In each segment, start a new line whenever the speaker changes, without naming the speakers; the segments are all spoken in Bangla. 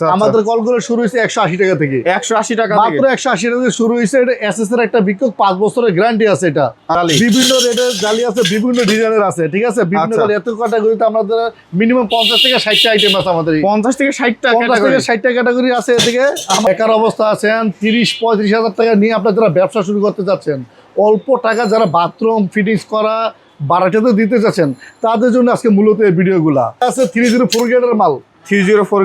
আমাদের কলগুলো শুরু হয়েছে 180 টাকা থেকে।
180 টাকা
মাত্র 180 টাকা থেকে শুরু হয়েছে। এটা এসএস এর একটা বিক্ষোভ 5 বছরের গ্যারান্টি আছে। এটা বিভিন্ন রেটের জালি আছে, বিভিন্ন ডিজাইনের আছে, ঠিক আছে। বিভিন্ন এত ক্যাটাগরিতে আমাদের মিনিমাম 50 থেকে 60 টা আইটেম আছে। আমাদের
50 থেকে 60 টা
50 থেকে 60 টা ক্যাটাগরি আছে। এদিকে বেকার অবস্থা আছেন 30-35 হাজার টাকা নিয়ে আপনারা যারা ব্যবসা শুরু করতে যাচ্ছেন, অল্প টাকা যারা বাথরুম ফিটিংস করা বাড়াইতে দিতে চাচ্ছেন, তাদের জন্য আজকে মূলত এই ভিডিওগুলা আছে। 304 গ্রেডের মাল,
304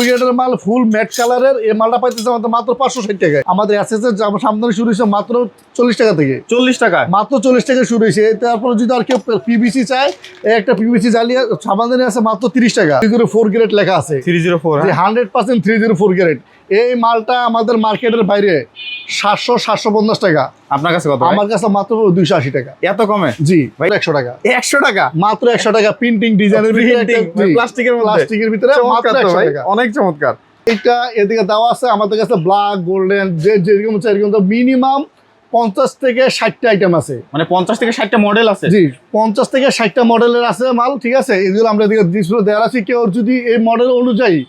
গ্রেডের মাল, ফুল ম্যাট কালারের। এই মালটা পাইতেছে মাত্র 560 টাকায়। আমাদের এসএস এর সামনে শুরু হয়েছে মাত্র 40 টাকা থেকে।
40 টাকা
মাত্র 40 টাকা শুরু হয়েছে। তারপরে যদি আর কেউ পিভিসি চায়, একটা পিভিসি জ্বালিয়ে সামান্য আছে মাত্র 30 টাকা। 304 গ্রেড লেখা আছে।
304
100% 304 গ্রেড। এই মালটা আমাদের মার্কেটের বাইরে 700-750 টাকা।
আপনার কাছে কত?
আমার কাছে মাত্র 280 টাকা।
এত কমে?
জি ভাই, 100 টাকা।
100 টাকা
মাত্র 100 টাকা। প্রিন্টিং ডিজাইনের ভিতরে, প্লাস্টিকের ভিতরে মাত্র 100 টাকা।
অনেক চমৎকার।
এটা এদিকে দেওয়া আছে আমাদের কাছে ব্ল্যাক, গোল্ডেন, যেরকম এরকম মিনিমাম 50 থেকে 60 টা আইটেম আছে।
মানে 50 থেকে 60 টা মডেল আছে?
জি, 50 থেকে 60 টা মডেলের আছে মাল, ঠিক আছে। এগুলো আমরা এদিকে ডিসপ্লে দেওয়া আছে। কেউ যদি এই মডেল অনুযায়ী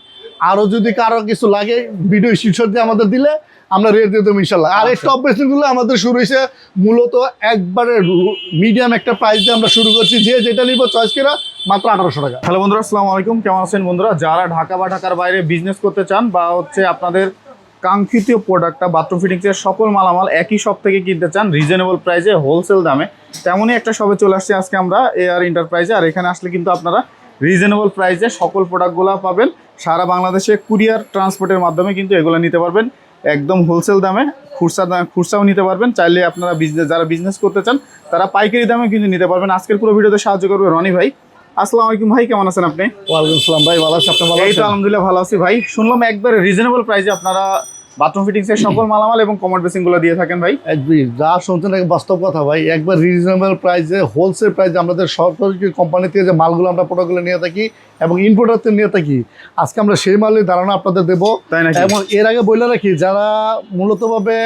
আরো যদি কারো কিছু লাগে, ভিডিও স্ক্রিনশট দিয়ে আমাদের দিলে আমরা রেট দিয়ে দেবো ইনশাল্লাহ। আর এই টপ বেসিনগুলো আমাদের শুরু হয়েছে মূলত একবারে মিডিয়াম একটা প্রাইস দিয়ে আমরা শুরু করছি। যে যেটা নিব চয়েস করা মাত্র 1800 টাকা।
হ্যালো বন্ধুরা, আসসালামু আলাইকুম। কেমন আছেন বন্ধুরা? যারা ঢাকা বা ঢাকার বাইরে বিজনেস করতে চান, বা হচ্ছে আপনাদের কাঙ্ক্ষিত প্রোডাক্টটা বাথরুম ফিটিংসের সকল মালামাল একই শপ থেকে কিনতে চান রিজনেবল প্রাইসে, হোলসেল দামে, তেমনই একটা শপে চলে আসছে আজকে আমরা, এআর এন্টারপ্রাইজে। আর এখানে আসলে কিন্তু আপনারা রিজনেবল প্রাইসে সকল প্রোডাক্টগুলো পাবেন। সারা বাংলাদেশে কুরিয়ার ট্রান্সপোর্টের মাধ্যমে কিন্তু এগুলো নিতে পারবেন একদম হোলসেল দামে। খুচরাও নিতে পারবেন। চাইলে আপনারা যারা বিজনেস করতে চান তারা পাইকারি দামে কিন্তু নিতে পারবেন। আজকের পুরো ভিডিওতে সাহায্য করবে রনি ভাই। আসসালামু আলাইকুম ভাই, কেমন আছেন আপনি?
ওয়ালাইকুম আসসালাম ভাই, ভালো আছি। আপনি ভালো আছেন?
এই তো আলহামদুলিল্লাহ ভালো আছি ভাই। শুনলাম একবারে রিজনেবল প্রাইসে আপনারা বাথরুম ফিটিংসের সকল মালামাল এবং কমোড বেসিনগুলো দিয়ে থাকেন ভাই।
যা শুনছেন বাস্তব কথা ভাই। একবার রিজনেবল প্রাইসে, হোলসেল প্রাইসে আমাদের সরকারি কোম্পানি থেকে যে মালগুলো আমরা প্রোডাক্টগুলো নিয়ে থাকি এবং ইম্পোর্টার নিয়ে থাকি, আজকে আমরা সেই মালের ধারণা আপনাদের দেবো।
তাই নাকি?
এবং এর আগে বলে রাখি, যারা মূলতভাবে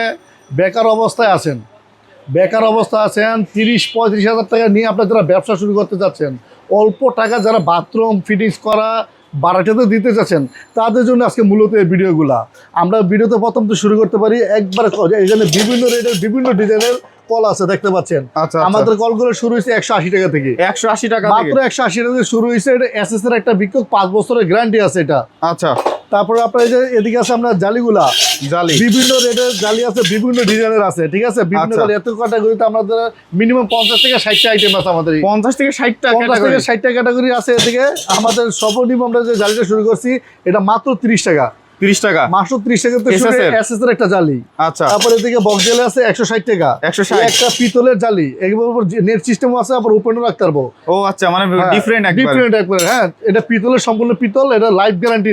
বেকার অবস্থায় আছেন 30-35 হাজার টাকা নিয়ে আপনারা যারা ব্যবসা শুরু করতে যাচ্ছেন, অল্প টাকা যারা বাথরুম ফিটিংস করা বাড়াইতে দিতে চাচ্ছেন, তাদের জন্য আজকে মূলত এই ভিডিওগুলা। আমরা ভিডিওতে প্রথম তো শুরু করতে পারি একবারে। এখানে বিভিন্ন রেটের বিভিন্ন ডিজাইনের কল আছে, দেখতে পাচ্ছেন। আমাদের কলগুলো শুরু হয়েছে 180 টাকা থেকে।
180 টাকা
মাত্র 180 টাকা থেকে শুরু হয়েছে। এটা এসএস এর একটা বিক্ষোভ 5 বছরের গ্যারান্টি আছে এটা।
আচ্ছা,
তারপরে আপনার এই যে এদিকে আছে আমরা জালিগুলা, বিভিন্ন রেটের জালি আছে, বিভিন্ন ডিজাইনের আছে, ঠিক আছে। বিভিন্ন এত ক্যাটাগরিতে আমাদের মিনিমাম 50 থেকে 60 টা আইটেম আছে। আমাদের
50 থেকে 60 টা
50 থেকে 60 টা ক্যাটাগরি আছে। এদিকে আমাদের সর্বনিম্ন আমরা যে জালিটা শুরু করছি এটা মাত্র 30 টাকা।
30 টাকা
মাত্র 30 টাকা থেকে শুরু এসএস এর একটা জালি।
আচ্ছা,
তারপরে এদিকে বক্স জালি আছে 160 টাকা।
160
একটা পিতলের জালি, এর উপর নেট সিস্টেম আছে, আবার ওপেনও রাখতে পারবো।
ও আচ্ছা, মানে ডিফারেন্ট একবার।
হ্যাঁ, এটা পিতলের, সম্পূর্ণ পিতল। এটা লাইফ গ্যারান্টি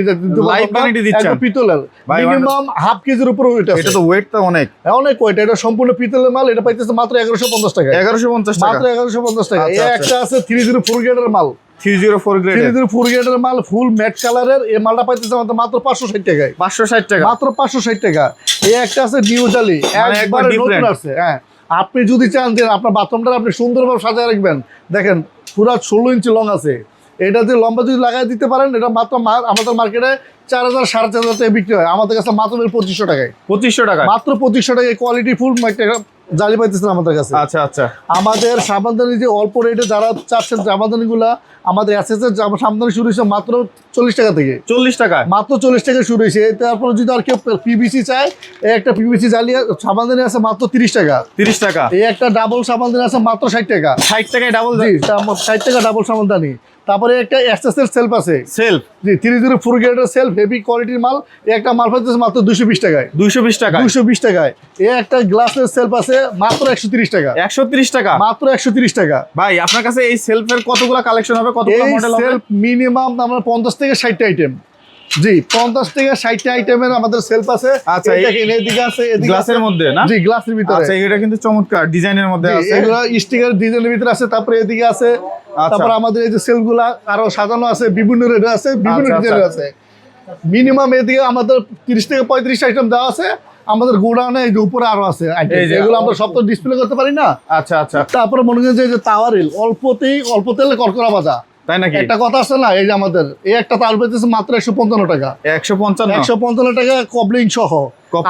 দিচ্ছে। পিতলের মিনিমাম হাফ কেজির উপরে ওয়েট আছে।
এটা তো ওয়েট তো অনেক
ওয়েট। এটা সম্পূর্ণ পিতলের মাল। এটা পাইতেছে মাত্র 1150 টাকা।
1150 টাকা,
মাত্র 1150 টাকা। এই একটা আছে 304 গ্রেডের মাল।
304
গ্রেডের মাল, ফুল ম্যাট কালারের। এই মালটা পাইতেছে মাত্র 560 টাকায়।
560 টাকা,
মাত্র 560 টাকা। এই একটা আছে নিউ জালি, একবার নতুন আছে। হ্যাঁ, আপনি যদি চান যে আপনার বাথরুমটা আপনি সুন্দরভাবে সাজায় রাখবেন, দেখেন পুরো 16 ইঞ্চি লং আছে। এটা দিয়ে লম্বা যদি লাগাই দিতে পারেন, এটা মাত্র আমাদের মার্কেটে 4000-4500 টাকা বিক্রি হয়। আমাদের কাছে মাত্র 2500 টাকায়।
2500 টাকা,
মাত্র 2500 টাকায় কোয়ালিটি ফুল জালি পাইতেছেন আমাদের কাছে।
আচ্ছা আচ্ছা।
আমাদের সাবধানী যে অল্প রেটে যারা চাচ্ছেন সাবধানীগুলা, আমাদের এসএসের সাবধানী শুরু হয়েছে মাত্র 40 টাকা থেকে।
40 টাকা,
মাত্র 40 টাকা শুরু হয়েছে। তারপরে যদি আর কেউ পিভিসি চায়, একটা পিভিসি জ্বালিয়ে সাবধানী আছে মাত্র 30 টাকা।
30 টাকা।
এই একটা ডাবল সাবধানী আছে মাত্র 60 টাকা।
60 টাকায় ডাবল?
জি, 60 টাকা ডাবল সাবধানী। তারপরে একটা এসএস এর সেলফ আছে,
সেলফ।
জি, 304 গ্রেডের সেলফ, হেভি কোয়ালিটির মাল। একটা মাল পাইতেছে মাত্র 220 টাকায়।
220 টাকা,
220 টাকায়। এই একটা গ্লাসের সেলফ আছে মাত্র 130 টাকা।
130 টাকা,
মাত্র 130 টাকা।
ভাই আপনার কাছে এই সেলফের কতগুলো কালেকশন হবে, কতগুলো মডেল হবে?
সেলফ মিনিমাম আমরা 50 থেকে 60 টা আইটেম। জি, 50 থেকে 60 টা আইটেমের আমাদের সেলফ আছে।
আচ্ছা,
এদিকে আছে,
গ্লাসের মধ্যে না?
জি, গ্লাসের ভিতরে।
আচ্ছা, এটা কিন্তু চমৎকার ডিজাইনের মধ্যে আছে।
এগুলো স্টিকার ডিজাইনের ভিতরে আছে। তারপরে এদিকে আছে। তারপর আমাদের এই যে সেলফগুলা আরো সাজানো আছে, বিভিন্ন রেটে আছে, বিভিন্ন ডিজাইনের আছে। মিনিমাম এদিকে আমাদের 30 থেকে 35 আইটেম দেওয়া আছে। আমাদের গোডাউনে এই যে উপরে আরো আছে আইটেম, এগুলো আমরা সব তো ডিসপ্লে করতে পারি না।
আচ্ছা আচ্ছা।
তারপরে মনে করেন যে তাওয়ারিল, অল্প তেলে করকরা ভাজা।
তাই নাকি?
একটা কথা আছে না, এই যে আমাদের এই একটা তার পেতেছে মাত্র 155 টাকা।
155
155 টাকা কবলিং সহ।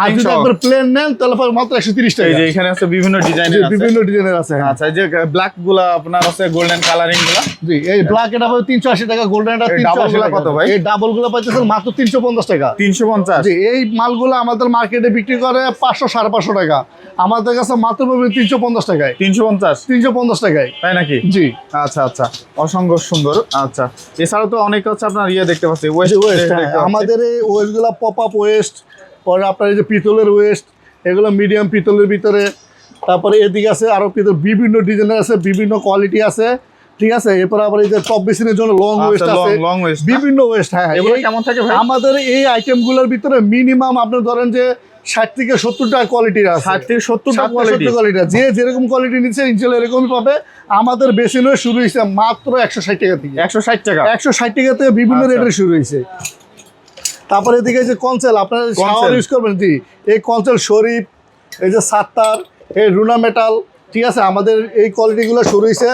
আর যদি একবার প্লেন নেন তাহলে মাত্র 130 টাকা।
এই যে এখানে আছে বিভিন্ন ডিজাইনের আছে,
বিভিন্ন ডিজাইনের আছে।
আচ্ছা এই যে ব্ল্যাক গুলা আপনার আছে গোল্ডেন কালারিং গুলা।
জি এই ব্ল্যাক এটা হবে 380 টাকা, গোল্ডেন এটা 380 টাকা।
কত ভাই?
এই ডাবল গুলো পাইতেছেন মাত্র 350 টাকা।
350?
জি এই মালগুলো আমাদের মার্কেটে বিক্রি করে 500 550 টাকা, আমাদের কাছে মাত্র পাবেন 350 টাকায়। 350 টাকায়।
তাই নাকি?
জি
আচ্ছা আচ্ছা, অসংখ্য সুন্দর। আচ্ছা এছাড়াও তো অনেক হচ্ছে আপনার ইয়ে দেখতে পাচ্ছি, ওয়েস্ট।
আমাদের এই ওয়েস্ট গুলা পপ আপ ওয়েস্ট, পরে আপনার এই যে পিতলের ওয়েস্ট, এগুলো মিডিয়াম পিতলের ভিতরে। তারপরে এদিকে আছে আরো পিতল, বিভিন্ন ডিজাইনের আছে, বিভিন্ন কোয়ালিটি আছে, ঠিক আছে। এরপর আবার এই যে টপ বেসিনের জন্য লং ওয়েস্ট আছে, বিভিন্ন ওয়েস্ট। হ্যাঁ
এগুলো কেমন থাকে ভাই?
আমাদের এই আইটেম গুলোর ভিতরে মিনিমাম আপনি ধরেন যে 60 থেকে 70 টাকা কোয়ালিটির আছে।
60 থেকে 70 টাকা কোয়ালিটি।
যে যেরকম কোয়ালিটি নিচ্ছে ইনশাআল্লাহ এরকমই পাবে। আমাদের বেসিন শুরু হয়েছে মাত্র 160 টাকা থেকে।
160 টাকা?
160 টাকা থেকে বিভিন্ন রেটের শুরু হয়েছে। তারপরে এদিকে যে কনসেল আপনারা শাওয়ার ইউজ করবেন, জি এই কনসেল শরীফ, এই যে সাত্তার, এই রুনা মেটাল, ঠিক আছে। আমাদের এই কোয়ালিটিগুলো শুরু হয়েছে।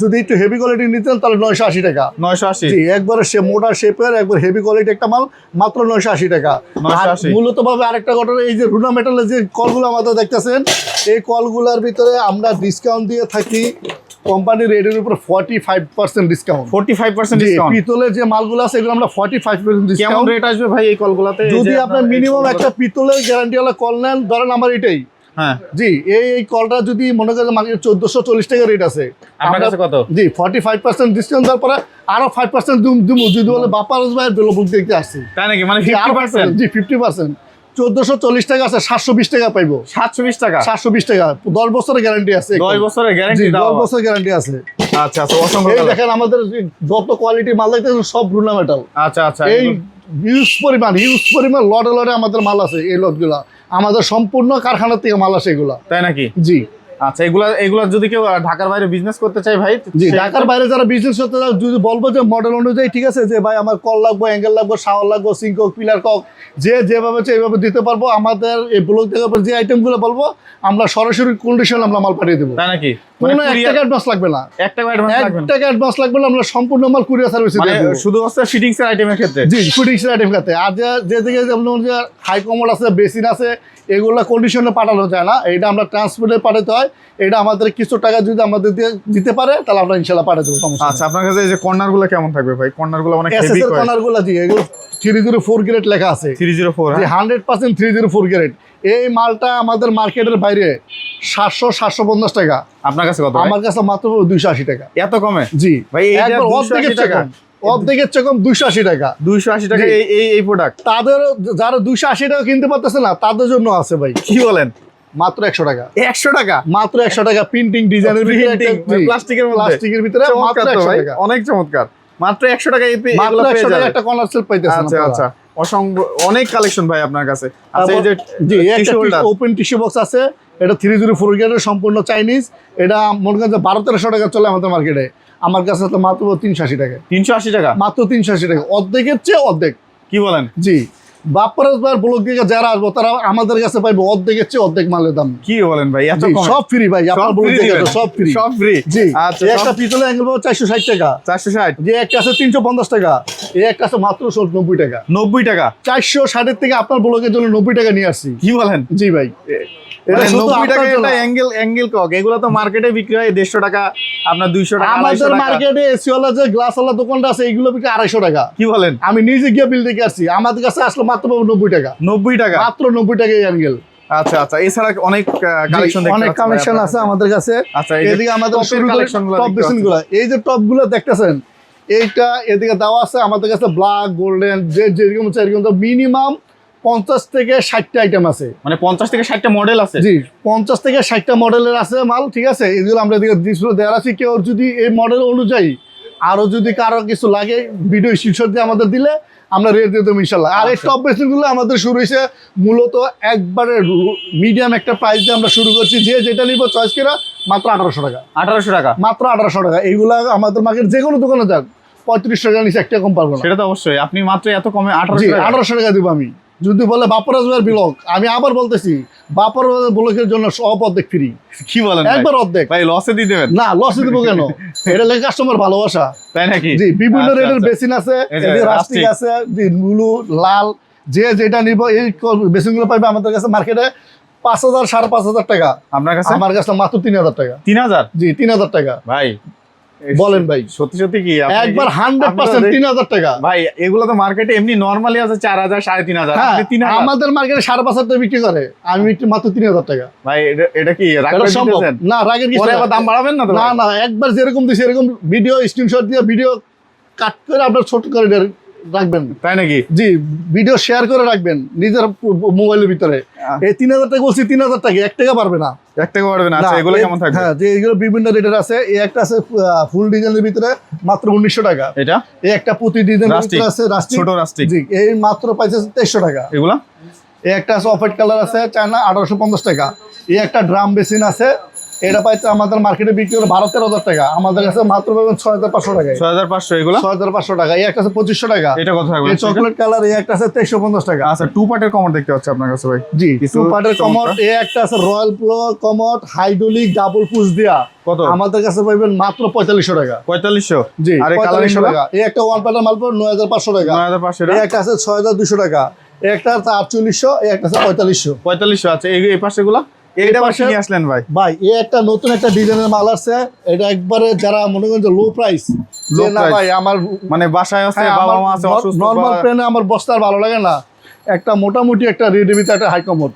যদি একটু হেভি কোয়ালিটি নিতেন তাহলে 980 টাকা।
980?
জি একবারে সে মোটা শেপের একবার হেভি কোয়ালিটি একটা মাল মাত্র 980 টাকা। মূলত ভাবে আরেকটা ঘটনা, এই যে রুনা মেটালের যে কলগুলো আমাদের দেখতেছেন, এই কলগুলোর ভিতরে আমরা ডিসকাউন্ট দিয়ে থাকি কোম্পানির রেটের উপর 45% ডিসকাউন্ট।
45% ডিসকাউন্ট?
পিতলের যে মালগুলো আছে এগুলো আমরা 45% ডিসকাউন্ট।
কেমন রেট আসবে ভাই এই কলগুলোতে?
যদি আপনার মিনিমাম একটা পিতলের গ্যারান্টিওয়ালা কল নেন, ধরেন আমার এটাই,
হ্যাঁ
জি এই কলটা যদি মনে করেন মার্কেটে 1440 টাকা রেট আছে,
আপনার কাছে কত?
জি 45% ডিসকাউন্ট দেওয়ার পরে আরো 5% দিমু যদি বলে বাপারস ভাই বেলো বুক দেখতে আসছি।
তাই নাকি? মানে
50%? জি 50%। 1440 টাকা আছে, 720 টাকা পাইবো।
720 টাকা?
720 টাকা। 10 বছরের গ্যারান্টি আছে।
10 বছরের গ্যারান্টি দাও?
10 বছরের গ্যারান্টি আছে।
আচ্ছা আচ্ছা, অসংখ্য।
এই দেখেন আমাদের যত কোয়ালিটি মাল দেখতেছেন সব রুনা মেটাল।
আচ্ছা আচ্ছা,
এই হিউজ পরিমাণ লটে লটে আমাদের মাল আছে। এই লটগুলা আমাদের সম্পূর্ণ কারখানা থেকে মাল আসে এগুলা।
তাই নাকি?
জি।
আচ্ছা এগুলা যদি কেউ ঢাকার বাইরে বিজনেস করতে চায় ভাই?
জি ঢাকার বাইরে যারা বিজনেস করতে চায়, যদি বলবো যে মডেল অনুযায়ী, ঠিক আছে, যে ভাই আমার কল লাগবে, অ্যাঙ্গেল লাগবে, শাওয়ার লাগবে, সিঙ্ক কক, পিলার কক, যে যেভাবে চাই এইভাবে দিতে পারবো। আমাদের এই ব্লগ থেকে যে আইটেমগুলো বলবো আমরা সরাসরি কন্ডিশন আমরা মাল পাঠিয়ে দেবো।
তাই নাকি?
কোনো 1 টাকা অ্যাডভান্স লাগবে না।
1 টাকা অ্যাডভান্স লাগবে না?
1 টাকা অ্যাডভান্স লাগবে না, আমরা সম্পূর্ণ মাল কুরিয়ার সার্ভিসে দিয়ে দেব।
শুধু হচ্ছে ফিটিংস এর আইটেমের ক্ষেত্রে? জি
ফিটিংস এর আইটেম ক্ষেত্রে। আর যে দিকে যেমন যে হাই কমোড আছে, বেসিন আছে, এগুলা কন্ডিশনে পাঠানো যায় না, এটা আমরা ট্রান্সপোর্টে পাঠাতে হয়। এটা আমাদের কিছু টাকা যদি আমাদের দিতে পারে তাহলে আমরা ইনশাআল্লাহ পাঠিয়ে দেবো।
আচ্ছা আপনার কাছে এই যে কর্নার গুলো কেমন থাকবে ভাই? কর্নার গুলো অনেক হেভি কয়।
কর্নার গুলো জি এগুলো 304 গ্রেড লেখা আছে।
304?
জি 100% 304 গ্রেড। এই মালটা আমাদের মার্কেটের বাইরে 700-750 টাকা।
আপনার কাছে কত?
আমার কাছে মাত্র 280 টাকা।
এত কমে?
জি
ভাই
একবার অর্ধেকের টাকা, অর্ধেকের চেয়ে কম 280 টাকা।
280 টাকা এই প্রোডাক্ট?
তাদের যারা 280 টাকা কিনতে পারতেছে না তাদের জন্য আছে ভাই।
কি বলেন?
মাত্র 100 টাকা।
100 টাকা?
মাত্র 100 টাকা। প্রিন্টিং ডিজাইনের ভিতরে, প্লাস্টিকের ভিতরে মাত্র 100 টাকা।
অনেক চমৎকার। মাত্র 100 টাকা
মাত্র 100 টাকা একটা কর্নার সেল পাইতেছেন।
আচ্ছা আচ্ছা, অসংখ্য অনেক কালেকশন ভাই আপনার কাছে। আচ্ছা এই যে
জি একটা ওপেন টিস্যু বক্স আছে, এটা 304 গ্রেডের সম্পূর্ণ চাইনিজ। এটা মনে করেন যে 1200-1300 টাকা চলে আমাদের মার্কেটে। আমার কাছে তো মাত্র 380 টাকা।
380 টাকা?
মাত্র 380 টাকা, অর্ধেকের চেয়ে অর্ধেক।
কি বলেন?
জি বাপ্পারাজ ব্লগ থেকে যারা আসবো তারা আমাদের কাছে পাইবো অর্ধেকের চেয়ে অর্ধেক মালের দাম।
কি বলেন ভাই? এত কম?
সব ফ্রি ভাই, আপনার ব্লগ থেকে সব ফ্রি।
সব ফ্রি?
জি।
আচ্ছা
একটা পিতলের অ্যাঙ্গেল পাবো 460 টাকা।
460? যে
একটা আছে 350 টাকা, এই একটা আছে মাত্র 90 টাকা।
90 টাকা?
460 এর থেকে আপনার ব্লগের জন্য 90 টাকা নিয়ে আসছি।
কি বলেন?
জি ভাই।
এটা 90 টাকা একটা অ্যাঙ্গেল কক, এগুলো তো মার্কেটে বিক্রি হয় 150 টাকা, আপনার 200 টাকা।
আমাদের মার্কেটে এসিওয়ালা যে গ্লাসওয়ালা দোকানটা আছে এগুলো বিক্রি 250 টাকা।
কি বলেন? আমি
নিজে গিয়ে বিল দেখে আসছি, আমাদের কাছে আসলো মাত্র 90 টাকা।
90 টাকা? মাত্র
90 টাকা এই অ্যাঙ্গেল।
আচ্ছা আচ্ছা, এছাড়া অনেক কালেকশন দেখতে পাচ্ছি।
অনেক কালেকশন আছে আমাদের কাছে।
আচ্ছা
এদিকে আমাদের শুরু কালেকশনগুলো, টপ বেসিনগুলো, এই যে টপগুলো দেখতেছেন, এইটা এদিকে দেওয়া আছে আমাদের কাছে ব্ল্যাক, গোল্ডেন, যে যেরকম চাই এরকম মিনিমাম 50 থেকে 60টা আইটেম আছে।
মানে 50 থেকে 60টা মডেল আছে?
জি 50 থেকে 60টা মডেলের আছে মাল, ঠিক আছে। এগুলো আমরা এদিকে ডিসপ্লে দেওয়া আছে। কেউ যদি এই মডেল অনুযায়ী আরো যদি কারো কিছু লাগে ভিডিও স্ক্রিনশট দিয়ে আমাদের দিলে আমরা রেট দিয়ে দেবো ইনশাল্লাহ। আর এই টপ বেসিনগুলো আমাদের শুরু হয়েছে মূলত একবারে মিডিয়াম একটা প্রাইস দিয়ে আমরা শুরু করছি। যে যেটা নিব চয়েস করা মাত্র 1800 টাকা।
1800 টাকা? মাত্র
1800 টাকা। এইগুলা আমাদের মার্কেট যে কোনো দোকানে যাক 35 টাকা নিচে একটা কম পারবো না।
সেটা তো অবশ্যই। আপনি মাত্র এত কমে 1800 টাকা?
1800 টাকা দিব আমি। যদি বলে বাপরাজ ভাইয়ের ব্লগ, আমি আবার বলতেছি বাপরাজ ব্লগের জন্য সব অর্ধেক ফ্রি।
কি বলেন ভাই?
একবার অর্ধেক।
ভাই লসে দিয়ে দেবেন?
না, লসে দিব কেন? এটা লাগে কাস্টমার ভালোবাসা।
তাই নাকি?
জি, বিভিন্ন
আচ্ছা,
রেটের
আচ্ছা।
বেসিন আছে,
এই যে
এদের রাস্টিক
রাস্টিক।
আছে, জি, ব্লু, লাল, যে যেটা নিব এই বেসিনগুলো পাইবে আমাদের কাছে মার্কেটে 5,000 5,500 টাকা।
আপনার কাছে
আমার কাছে মাত্র 3,000 টাকা।
3000?
জি, 3,000 টাকা।
ভাই
বলেন ভাই,
সত্যি সত্যি কি আপনি
একবার
কি-
100% 3,000 টাকা।
ভাই এগুলো তো মার্কেটে এমনি নরমালি আছে 4000 3,500।
হ্যাঁ,
আপনি 3000?
আমাদের মার্কেটে 5,500 টাকা বিক্রি করে, আমি একটু মাত্র 3,000 টাকা।
ভাই এটা কি রাগ
এটা
করে
সম্ভব
দিতেছেন?
না, রাগের কিছু
পরে
না।
আবার দাম বাড়াবেন না তো
না
ভাই?
না, একবার যেরকম দিছি এরকম ভিডিও স্ক্রিনশট দিয়ে ভিডিও কাট করে আপনার ছোট করে রাখবেন।
তাই নাকি?
জি, ভিডিও শেয়ার করে রাখবেন নিজের মোবাইলের ভিতরে। এই 3,000 টাকা বলছি, 3,000 টাকা, 1 টাকা পারবে না।
1 টাকা বাড়বে না? আচ্ছা
না,
এগুলো কেমন থাকবে?
হ্যাঁ, যে এগুলো বিভিন্ন রেটের আছে। এই একটা আছে ফুল ডিজাইনের ভিতরে মাত্র 1,900 টাকা।
এটা
এই একটা প্রতি ডিজাইনের
রাস্টিক,
ভিতরে আছে রাস্টিক,
ছোট রাস্টিক।
জি, এই মাত্র পাইছে 2300 টাকা।
এগুলা
এই একটা আছে অফ হোয়াইট কালার আছে, চায়না, 1850 টাকা। এই একটা ড্রাম বেসিন আছে, এটা পাইছে আমাদের মার্কেটে বিক্রি করে 12-13,000 টাকা, আমাদের কাছে মাত্র পাবেন 6,500 টাকায়।
6500 এগুলা?
6,500 টাকা। এই একটা আছে 2500 টাকা।
এটা কত থাকবে?
এই চকলেট কালার, এই একটা আছে 2350 টাকা।
আচ্ছা, টু পার্টের কমর দেখতে পাচ্ছি আপনার কাছে ভাই।
জি,
কিছু
টু পার্টের কমোড।
চমৎকার।
এই একটা আছে royal pro commode hydraulic double push দিয়া,
কত?
আমাদের কাছে পাবেন মাত্র 4500 টাকা।
4500?
জি,
আর এই
4500
কালারিং
টাকা। এই একটা ওয়ান প্যাটার্ন মাল পড়বে 9,500 টাকা।
9500
এই একটা আছে 6,200 টাকা। এই একটা আছে 4800, এই একটা আছে 4500।
4500। আচ্ছা এই পাশে গুলা এইটা পাশে নিয়ে আসলেন ভাই?
ভাই এই একটা নতুন একটা ডিজাইনের মাল আছে, এটা একবারে যারা মনে করেন যে লো প্রাইস, যে
Low
না
price।
ভাই আমার
মানে বাসায় আছে,
হ্যাঁ,
বাবা মা আছে অসুস্থ,
নরমাল
বা-
প্লেনে আমার বস্তা আর ভালো লাগে না, একটা মোটামুটি একটা রেডি ভিতরে একটা হাই কমোড।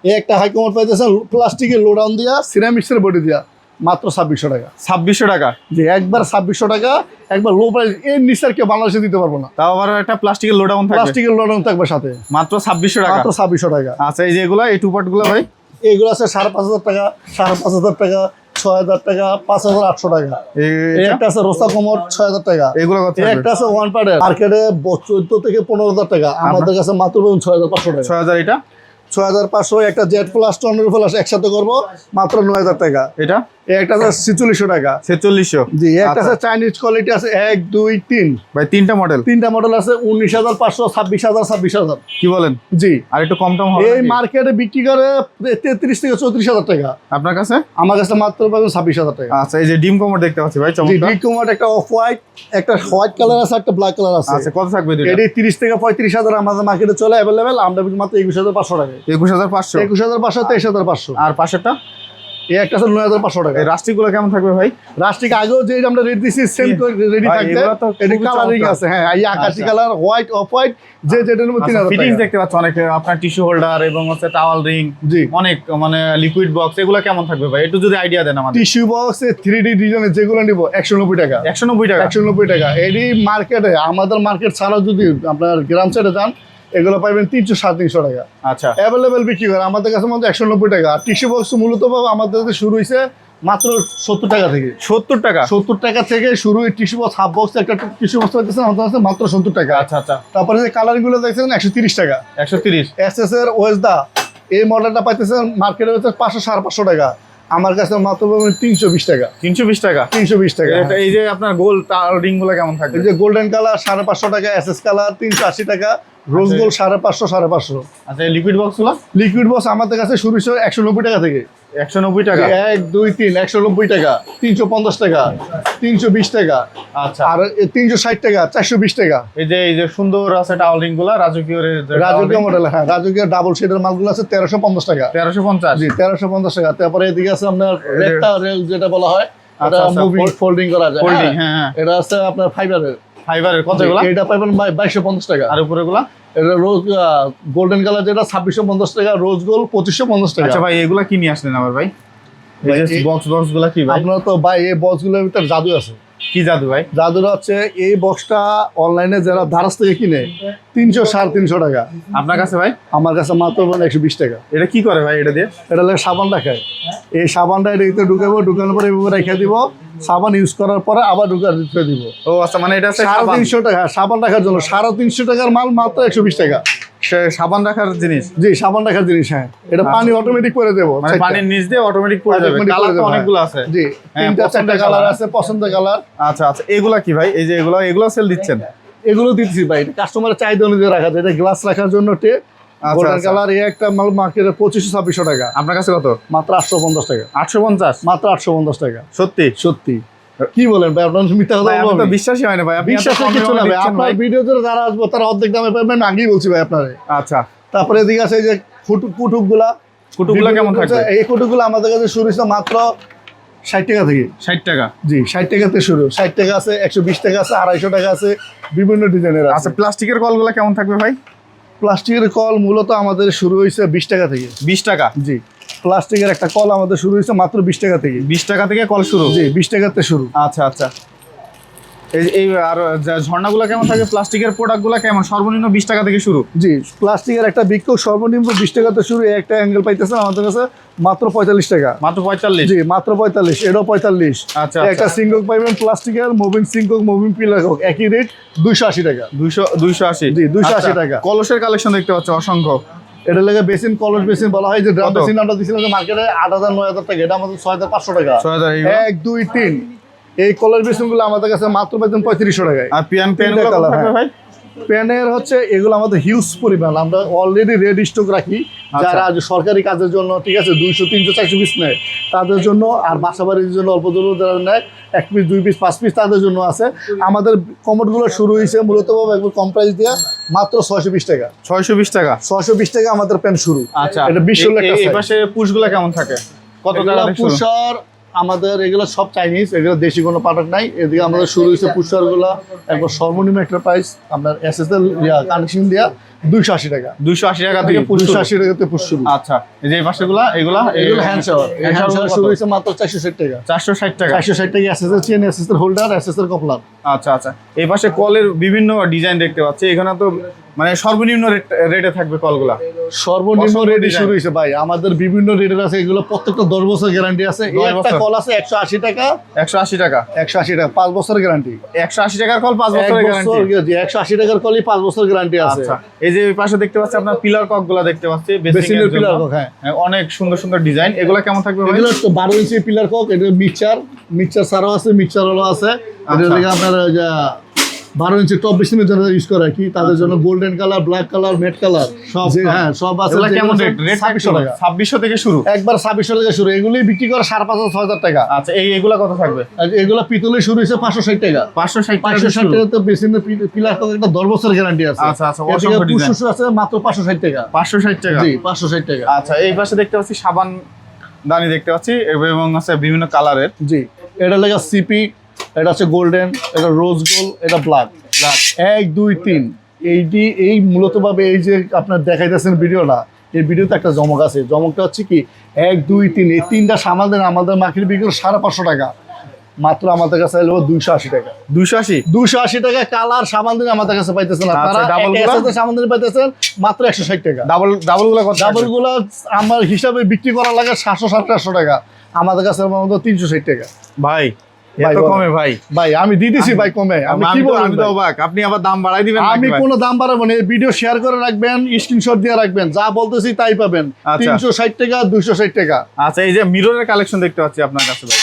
এই একটা হাই কমোড পাইতেছেন প্লাস্টিকের লোডাউন দিয়া, সিরামিক্সের বডি দিয়া, মাত্র 2,600 টাকা।
2600 টাকা?
যে একবার 2,600 টাকা, একবার লো প্রাইস, এর নিচে আর কেউ বাংলাদেশে দিতে পারবো না।
তাও আবার একটা প্লাস্টিকের লোডাউন থাকবে?
প্লাস্টিকের লোডাউন থাকবে সাথে,
মাত্র 2600 টাকা?
মাত্র 2,600 টাকা।
আচ্ছা এই যে এগুলা, এই টু পার্ট গুলা ভাই?
এইগুলো আছে 5,500 টাকা, 5,500 টাকা, 6,000 টাকা, 5,800 টাকা। এই একটা আছে রোসা কমোড 6,000 টাকা।
এগুলো কত
এই
থাকবে?
একটা আছে ওয়ান পার্টের, মার্কেটে 14 থেকে 15,000 টাকা, আমাদের কাছে মাত্র 6,500 টাকা।
6000? এটা
6,500। একটা জেড প্লাস টর্নেডো প্লাস একসাথে করবো মাত্র 9,000 টাকা।
এটা
এই একটা আছে 4600 টাকা।
4600?
জি, একটা আছে চাইনিজ কোয়ালিটি আছে 1 2 3,
ভাই তিনটা মডেল?
তিনটা মডেল আছে, 19,500, 26,000, 26,000।
কি বলেন?
জি,
আর একটু কম টম হবে
এই
নাকি?
মার্কেটে বিক্রি করে 33 থেকে 34,000 টাকা,
আপনার কাছে?
আমার কাছে মাত্র পাবেন 26,000 টাকা।
আচ্ছা এই যে ডিম কমর দেখতে পাচ্ছি ভাই,
জি,
চমৎকার।
ডিক কমাট একটা অফ হোয়াইট, একটা হোয়াইট কালার আছে, একটা ব্ল্যাক কালার আছে।
আচ্ছা কত থাকবে দুইটা?
এটি 30 থেকে 35,000 আমাদের মার্কেটে চলে অ্যাভেলেবেল, আমরা বিক্রি মাত্র 21,500 টাকা।
21500?
21,500, 23,500।
আর পাশেরটা?
এই একটা আছে 9,500 টাকা।
এই রাস্টিক গুলো কেমন থাকবে ভাই?
রাস্টিক আগেও যে আমরা রেট দিছি সেম রেডি
ভাই,
থাকবে।
এগুলো তো
এটি
খুবই
কালারিং
চমৎকার।
আছে, হ্যাঁ, এই আকাশি
আচ্ছা।
কালার, হোয়াইট, অফ হোয়াইট, যে যেটার মধ্যে 3,000
ফিটিংস
টাকা।
দেখতে পাচ্ছি অনেক, আপনার টিস্যু হোল্ডার এবং হচ্ছে টাওয়াল রিং,
জি,
অনেক মানে লিকুইড বক্স, এগুলো কেমন থাকবে ভাই? একটু যদি আইডিয়া দেন আমাদের।
টিস্যু বক্স 3D ডিজাইনের যেগুলো নিব 190 টাকা।
190 টাকা?
190 টাকা। এটি মার্কেটে, আমাদের মার্কেট ছাড়াও যদি আপনার গ্রাম সাইডে যান, এগুলো পাইবেন 300 350 টাকা
আচ্ছা
অ্যাভেলেবেল বিক্রি করে। আমাদের কাছে মধ্যে 190 টাকা। টিস্যু বক্স মূলত আমাদের কাছে শুরু হয়েছে মাত্র 70 টাকা থেকে।
70 টাকা?
70 টাকা থেকে শুরু। টিস্যু বক্স হাফ বক্স একটা টিস্যু বক্স পাইতেছেন আমাদের কাছে মাত্র 70 টাকা।
আচ্ছা আচ্ছা,
তারপরে যে কালার গুলো দেখছেন 130 টাকা।
130?
এসএস এর ওয়েসদা এই মডেলটা পাইতেছেন মার্কেটে হচ্ছে 500 550 টাকা, আমার কাছে মাত্র 320 টাকা।
320 টাকা?
320 টাকা।
এটা এই যে আপনার গোল রিং গুলো কেমন থাকবে?
এই যে গোল্ডেন কালার 550 টাকা, এসএস কালার 380 টাকা, রোজ গোল্ড 550 550।
আচ্ছা এই লিকুইড বক্স গুলো?
লিকুইড বক্স আমাদের কাছে শুরু হচ্ছে 190 টাকা থেকে।
190 টাকা?
1 2 3 190 টাকা, 350 টাকা, 320 টাকা,
আচ্ছা
আর 360 টাকা, 420 টাকা।
এই যে সুন্দর আছে টাওয়াল রিং গুলা, রাজকীয়
রাজকীয় মডেল, হ্যাঁ, রাজকীয় ডাবল শেডের মালগুলো আছে 1350 টাকা।
1350?
জি, 1350 টাকা। তারপরে এদিকে আছে আপনার রেক্টা রেল যেটা বলা হয়, এটা
আচ্ছা,
মুভি ফোল্ডিং করা যায়।
ফোল্ডিং,
হ্যাঁ,
হ্যাঁ হ্যাঁ।
এটা আছে আপনার ফাইবারের।
ফাইবারের কত এগুলা?
এটা পাবেন 2250 টাকা।
আর উপরে গুলা?
এটা রোজ গোল্ডেন কালার যেটা 2650 টাকা, রোজ গোল্ড 2550 টাকা।
আচ্ছা ভাই এগুলা কি নিয়ে আসলেন আবার ভাই?
ভাই,
এই যে বক্স গুলা কি ভাই?
আপনার তো ভাই এই বক্সগুলোর ভিতরে জাদু আছে।
কি জাদু ভাই?
জাদুটা হচ্ছে এই বক্সটা অনলাইনে যারা ধারাস থেকে কিনে 300 350 টাকা,
আপনার কাছে ভাই?
আমার কাছে মাত্র 120 টাকা।
এটা কি করে ভাই এটা দিয়ে?
এটা লাগে সাবান রাখায়। এই সাবানটা এর ভিতরে ঢুকাবো, ঢুকানোর পরে এভাবে রেখে দিব, সাবান ইউজ করার পরে আবার ঢুকে দিব।
ও আচ্ছা, মানে এটা হচ্ছে
350 টাকা সাবান রাখার জন্য। 350 টাকার মাল মাত্র 120 টাকা।
সাবান রাখার জিনিস?
জি, সাবান রাখার জিনিস, হ্যাঁ। এটা পানি অটোমেটিক করে দেবো,
মানে পানির নিচ দিয়ে অটোমেটিক পড়ে যাবে।
Automatic
কালার
করে
তো
দেবো,
অনেকগুলো আছে।
জি,
হ্যাঁ,
3টা 4টা
পছন্দের
কালার
colour।
আছে, পছন্দের কালার।
আচ্ছা আচ্ছা, এগুলা কি ভাই? এগুলো সেল দিচ্ছেন?
এগুলো দিচ্ছি ভাই, কাস্টমারের চাহিদা অনুযায়ী রাখা যায়। এটা গ্লাস রাখার জন্য গোল্ডেন
আচ্ছা।
কালার এই একটা মাল মার্কেটে 2500-2600 টাকা,
আপনার কাছে কত?
মাত্র 850 টাকা,
850?
মাত্র 850 টাকা।
সত্যি?
সত্যি। কি বলেন ভাই, আপনার মিথ্যা কথা
ভাই, আমি
বলবো
তো
আমি?
বিশ্বাসই হয় না ভাই, আপনি এত
বিশ্বাসের
কমে
কিছু না
কমে
ভাই,
দিচ্ছেন
আপনার
ভাই।
ভিডিওতে যারা আসবো তারা অর্ধেক দামে পাবেন, আমি আগেই বলছি ভাই আপনারে।
আচ্ছা,
তারপরে এদিকে আছে এই যে কুটুকগুলা।
কুটুকগুলা কেমন থাকবে?
এই কুটুকগুলো আমাদের কাছে শুরু হচ্ছে মাত্র 60 টাকা থেকে।
60 টাকা?
জি, 60 টাকা থেকে শুরু। 60 টাকা আছে, 120 টাকা আছে, 250 টাকা আছে, বিভিন্ন ডিজাইনের আছে।
আচ্ছা, প্লাস্টিকের কলগুলা কেমন থাকবে ভাই?
প্লাস্টিকের কল মূলত আমাদের শুরু হয়েছে 20 টাকা থেকে।
20 টাকা?
জি, প্লাস্টিকের একটা কল আমাদের শুরু হয়েছে মাত্র 20 টাকা থেকে।
20 টাকা থেকে কল শুরু?
জি, 20 টাকাতে শুরু।
আচ্ছা আচ্ছা। এই আর ঝর্ণাগুলো কেমন থাকে? প্লাস্টিকের প্রোডাক্টগুলো কেমন? সর্বনিম্ন 20 টাকা থেকে শুরু?
জি, প্লাস্টিকের একটা বিক্ষোভ সর্বনিম্ন 20 টাকাতে শুরু। একটা অ্যাঙ্গেল পাইতেছেন আমাদের কাছে মাত্র 45 টাকা।
মাত্র 45?
জি, মাত্র 45। এটাও 45।
আচ্ছা,
একটা সিঙ্কক পাইবেন প্লাস্টিকের, মুভিং সিঙ্কক, মুভিং পিলার হোক, একই রেট 280 টাকা।
280?
জি, 280 টাকা।
কলসের কালেকশন দেখতে পাচ্ছ অসংখ্য।
এটা লাগে বেসিন, কলস বেসিন বলা হয়। যে ড্রাম
কত?
বেসিন আমরা দিছিলাম যে মার্কেটে 8000-9000 টাকা, এটা আমাদের 6500 টাকা।
6000?
1 2 3 এই কলার বেসিনগুলো আমাদের কাছে মাত্র পাইতেন 3500 টাকায়।
আর পেন
তিনটা
কত
কালার,
থাকবে
হ্যাঁ।
ভাই?
পেনের হচ্ছে এগুলো আমাদের হিউজ পরিমাণ, আমরা অলরেডি রেডি স্টক রাখি। যারা আজ সরকারি কাজের জন্য, ঠিক আছে, 200 300 400 পিস নেয় তাদের জন্য, আর বাসা বাড়ির জন্য অল্প জন্য যারা নেয় 1 পিস 2 পিস 5 পিস তাদের জন্য আছে। আমাদের কমোডগুলো শুরু হয়েছে মূলত একবার কম প্রাইস দিয়ে মাত্র 620 টাকা।
620 টাকা?
620 টাকা আমাদের পেন শুরু।
আচ্ছা,
এটা 20 একটা
এই পাশে পুশগুলো কেমন থাকে? কত টাকা থেকে শুরু?
পুষার আমাদের এগুলো সব চাইনিজ, এগুলো দেশি কোনো প্রোডাক্ট নাই। এদিকে আমাদের শুরু হয়েছে পুষারগুলো একবার সর্বনিম্ন একটা প্রাইস আপনার এসএসএল কানেকশন দিয়া 280 টাকা।
280 টাকা থেকে পুশ শুরু?
280 টাকাতে পুষ শুরু।
আচ্ছা, এই যে এই পাশেগুলা এগুলো
হ্যান্ড শাওয়ার। এই হ্যান্ড শাওয়ার শুরু হয়েছে মাত্র 460 টাকা।
460 টাকা?
460 টাকা SSL chain, SSL holder, SSL coupler.
আচ্ছা আচ্ছা। এই পাশে কলের বিভিন্ন ডিজাইন দেখতে পাচ্ছি। এখানে তো মানে সর্বনিম্ন রেটে থাকবে কলগুলা?
সর্বনিম্ন
অসংখ্য
রেটে
design।
শুরু হয়েছে ভাই, আমাদের বিভিন্ন রেটের আছে। এগুলো প্রত্যেকটা 10 বছর গ্যারান্টি আছে। এই
10
একটা
বছর?
কল আছে 180 টাকা।
180 টাকা?
180 টাকা 5 বছরের গ্যারান্টি।
180 টাকার কল 5 বছরের গ্যারান্টি?
180 টাকার কলই 5 বছর গ্যারান্টি আছে।
আচ্ছা, এই যে এই পাশে দেখতে পাচ্ছি আপনার পিলার কক গুলা দেখতে পাচ্ছি,
বেসিনের পিলার কক, হ্যাঁ।
অনেক সুন্দর সুন্দর ডিজাইন। এগুলা কেমন থাকবে ভাই?
এগুলো তো 12 ইঞ্চি পিলার কক। এটা মিক্সচার ছাড়াও আছে, মিক্সচার হলো আছে। এটা
আচ্ছা।
থেকে আপনার 12 ইঞ্চি টপ বেসিনের জন্য ইউজ করে আর কি, তাদের জন্য গোল্ডেন কালার, ব্ল্যাক কালার, মেট কালার
সব?
হ্যাঁ, সব আছে।
এগুলা কেমন রেট?
2600 টাকা।
2600 থেকে শুরু?
একবার 2600 টাকা শুরু। এগুলি বিক্রি করে 5500-6000 টাকা।
আচ্ছা, এগুলা কত থাকবে?
আর এগুলা পিতলে শুরু হয়েছে 560 টাকা।
560 টাকা?
560 টাকা তো বেসিনের পিলার কক একটা 10 বছর গ্যারান্টি আছে।
আচ্ছা আচ্ছা,
এদিকে
অসংখ্য ডিজাইন।
পুশ আছে মাত্র 560 টাকা।
560 টাকা?
জি, 560 টাকা।
আচ্ছা, এই পাশে দেখতে পাচ্ছি সাবান দানি দেখতে পাচ্ছি এবং আছে বিভিন্ন কালারের।
জি, এটা লাগা সিপি, এটা হচ্ছে গোল্ডেন, এটা রোজ গোল্ড, এটা ব্ল্যাক। 1 2 3 এই মূলত ভাবে এই যে আপনার দেখাইতেছেন ভিডিওটা, এই ভিডিওতে একটা জমক আছে। জমকটা হচ্ছে কি 1 2 3 এই তিনটা সামাল দেন আমাদের মার্কেট বিক্রি 550 টাকা, মাত্র আমাদের কাছে এলো 280 টাকা। 280 টাকা কালার সামাল দিন আমাদের কাছে পাইতেছেন আপনারা।
আচ্ছা, ডাবল গুলো?
একটা সামাল দিন পাইতেছেন মাত্র 160 টাকা।
ডাবল গুলা কত?
ডাবল গুলা আমার হিসাবে বিক্রি করা লাগে 700-800 টাকা, আমাদের কাছে মতো 360 টাকা।
ভাই
ভাই,
এত
বলেন।
কমে ভাই?
ভাই আমি দিতেছি ভাই কমে, আমি কি বলবো?
আমি তো অবাক, আপনি আবার দাম বাড়াই দিবেন
আমি
নাকি ভাই?
কোনো দাম বাড়াবো না। এই ভিডিও শেয়ার করে রাখবেন, স্ক্রিনশট দিয়ে রাখবেন, যা বলতেছি তাই পাবেন।
আচ্ছা।
360 টাকা, 260 টাকা।
আচ্ছা, এই যে মিররের কালেকশন দেখতে পাচ্ছি আপনার কাছে ভাই,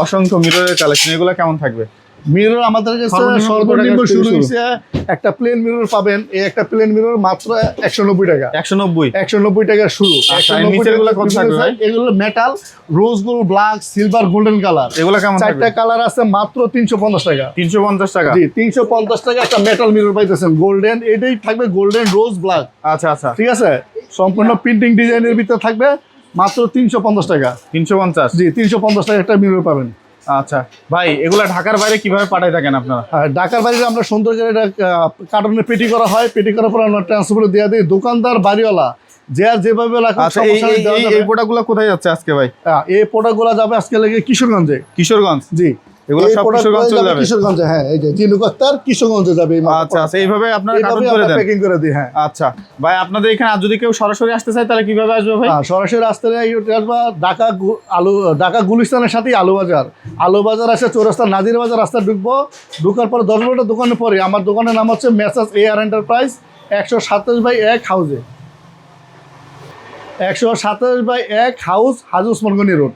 অসংখ্য মিররের কালেকশন। এগুলো কেমন থাকবে?
মিরর আমাদের কাছে
সর্বনিম্ন কত
সর্বনিম্ন
টাকা থেকে
শুরু
শুরু?
হয়েছে একটা প্লেন মিরর পাবেন। এই একটা প্লেন মিরর মাত্র 190 টাকা।
190?
190 টাকা শুরু।
আচ্ছা, এর
190
নিচের গুলো কত
টাকা
থাকবে ভাই?
এগুলো metal, rose gold, black, silver, golden colour.
এগুলো কেমন থাকবে?
4টা কালার আছে, মাত্র 350 টাকা।
350 টাকা?
জি, 350 টাকা একটা মেটাল মিরর পাইতেছেন গোল্ডেন। এটাই থাকবে গোল্ডেন, রোজ, ব্ল্যাক।
আচ্ছা আচ্ছা,
ঠিক আছে, সম্পূর্ণ প্রিন্টিং ডিজাইনের ভিতরে থাকবে, মাত্র 350 টাকা।
350?
জি, 350 টাকা একটা মিরর পাবেন।
আচ্ছা ভাই, এগুলা ঢাকার বাইরে কিভাবে পাঠাই থাকেন আপনারা?
আর ঢাকার বাইরে আমরা সুন্দর করে এটা কার্টনে পেটি করা হয়, পেটি করার পর আমরা ট্রান্সপোর্টে দিয়ে দিই। দোকানদার, বাড়িওয়ালা যে আর যেভাবে লাগুক
আচ্ছা,
সমস্যা নেই, দেওয়া যাবে।
এই প্রোডাক্টগুলো কোথায় যাচ্ছে আজকে ভাই?
এই প্রোডাক্টগুলো যাবে আজকে লেগে কিশোরগঞ্জে।
কিশোরগঞ্জ?
জি,
এগুলো
এই
সব
product
কিশোরগঞ্জ
গুলো
চলে যাবে?
কিশোরগঞ্জে, হ্যাঁ, এই যে জিনুক আক্তার কিশোরগঞ্জে যাবে এই মাল।
আচ্ছা আচ্ছা, এইভাবে আপনারা কার্টন
এইভাবে
করে
আমরা
দেন?
প্যাকিং করে দিই, হ্যাঁ।
আচ্ছা ভাই, আপনাদের এখানে আর যদি কেউ সরাসরি আসতে চায় তাহলে কিভাবে আসবে ভাই?
সরাসরি রাস্তায় আসবা, ঢাকা গুলিস্তানের সাথেই আলু বাজার আছে, চৌরাস্তা নাজির বাজার রাস্তা ঢুকার পরে 10 মিনিটের দোকানে পরে আমার দোকানের নাম হচ্ছে মেসাজ AR এন্টারপ্রাইজ, 127/1 হাউজে, 127/1 হাউস, হাজি ওসমান গনি রোড।